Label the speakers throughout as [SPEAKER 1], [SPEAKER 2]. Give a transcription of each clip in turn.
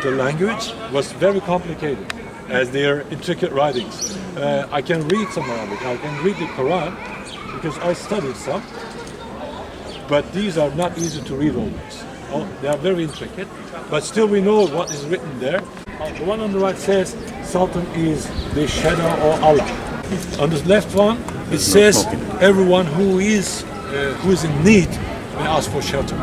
[SPEAKER 1] but the language was very complicated, as they are intricate writings. I can read some Arabic, I can read the Quran, because I studied some, but these are not easy to read always. They are very intricate, but still we know what is written there. The one on the right says, Sultan is the shadow of Allah. On the left one, it says, everyone who is in need may ask for shelter.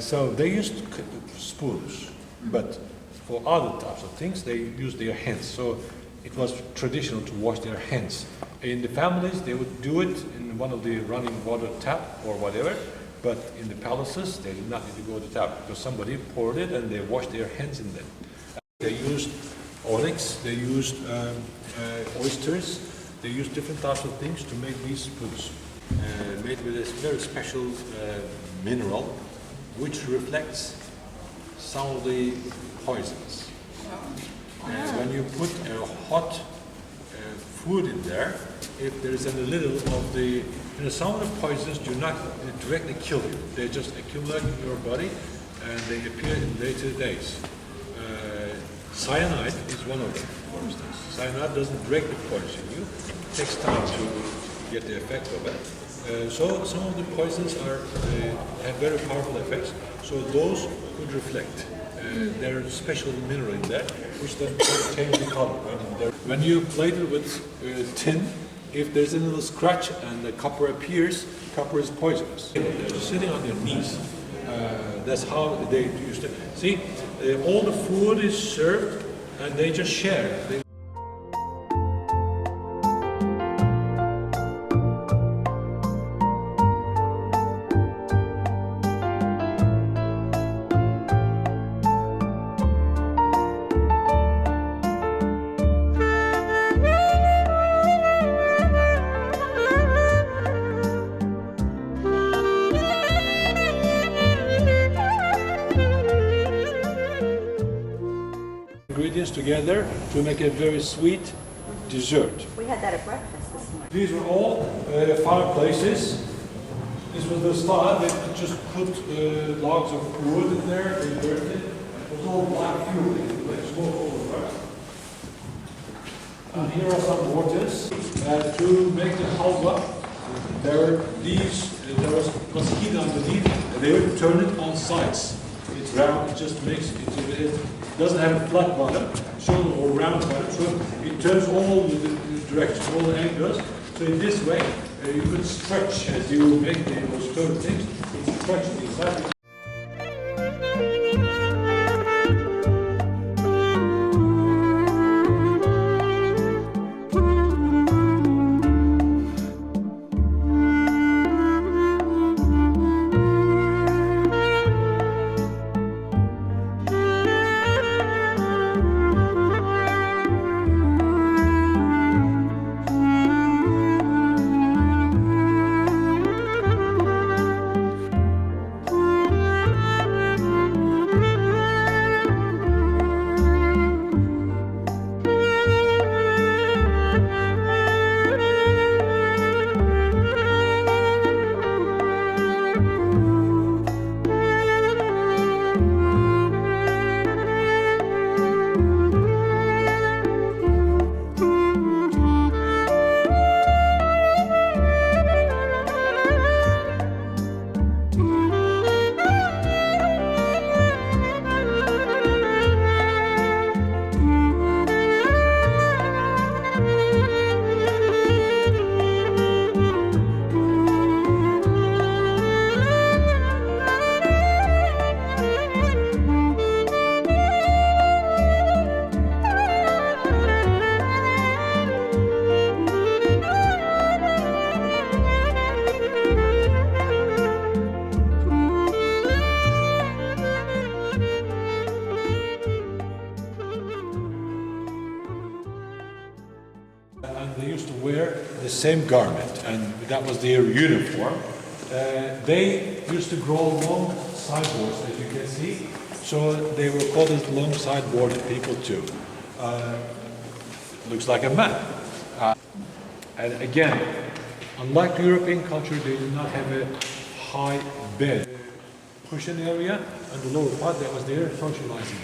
[SPEAKER 1] So they used spoons, but for other types of things they used their hands. So it was traditional to wash their hands. In the families they would do it in one of the running water tap or whatever, but in the palaces they did not need to go to the tap because somebody poured it and they washed their hands in them. They used onyx, they used oysters, they used different types of things to make these spoons, made with this very special mineral which reflects some of the poisons. When you put a hot food in there, if there is a little of the, some of the poisons do not directly kill you. They just accumulate in your body and they appear in later days. Cyanide is one of them, for instance. Cyanide doesn't directly poison you. It takes time to get the effect of it. So some of the poisons have very powerful effects. So those could reflect. There's a special mineral in there, which then change the color. When you plate it with tin, if there's a little scratch and the copper appears, copper is poisonous. They're just sitting on their knees. That's how they used to. See, all the food is served and they just share. Ingredients together to make a very sweet dessert.
[SPEAKER 2] We had that at breakfast this morning.
[SPEAKER 1] These were all fireplaces. This was the style. They just put logs of wood in there, they burned it. It was all black fuel, like smoke all over. And here are some mortars. To make the halwa, there was heat underneath, and they would turn it on sides. It's round, it just makes it doesn't have a flat bottom, or round bottom, so it turns all the directions, all the angles. So in this way, you could stretch as you make those turn things, you stretch the inside. And they used to wear the same garment, and that was their uniform. They used to grow long sideboards, as you can see, so they were called as long sideboarded people too. Looks like a man. And again, unlike European culture, they do not have a high bed. Cushion area and the lower part, that was their socializing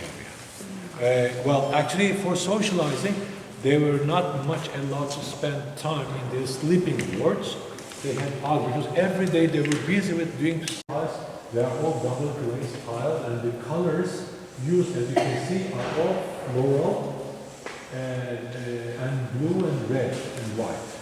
[SPEAKER 1] area. Well, actually, for socializing, they were not much allowed to spend time in their sleeping wards. They had because every day they were busy with doing styles. They are all double glazed tile, and the colors used, as you can see, are all floral and blue and red and white.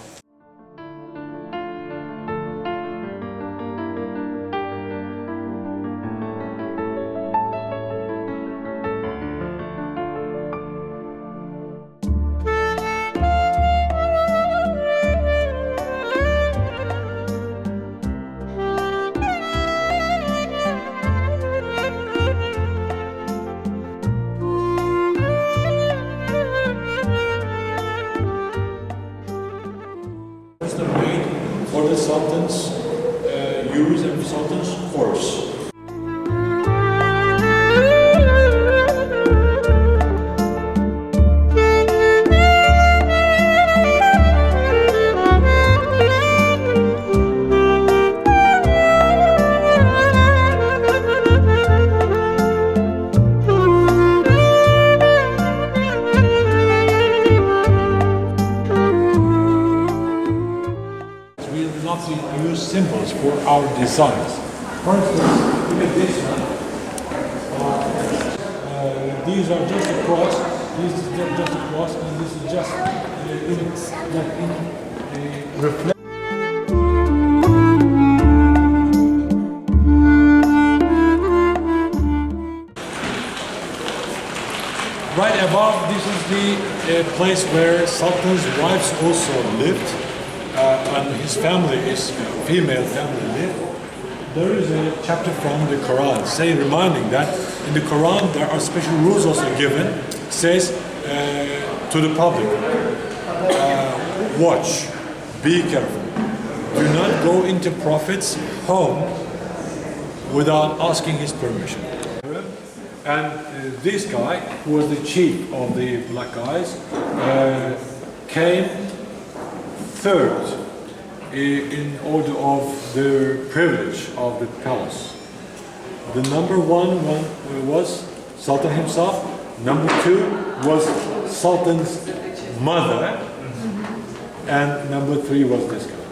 [SPEAKER 1] For the Sultan's use and the Sultan's course. Use symbols for our designs. For instance, look at this one. These are just a cross. This is just a cross, and this is just reflect. Right above, this is the place where Sultan's wives also lived. And his family, his female family lived. There is a chapter from the Quran reminding that in the Quran there are special rules also given. It says to the public, watch, be careful. Do not go into Prophet's home without asking his permission. And this guy, who was the chief of the black guys, came third in order of the privilege of the palace. The number one was Sultan himself. Number two was Sultan's mother, and number 3 was this guy.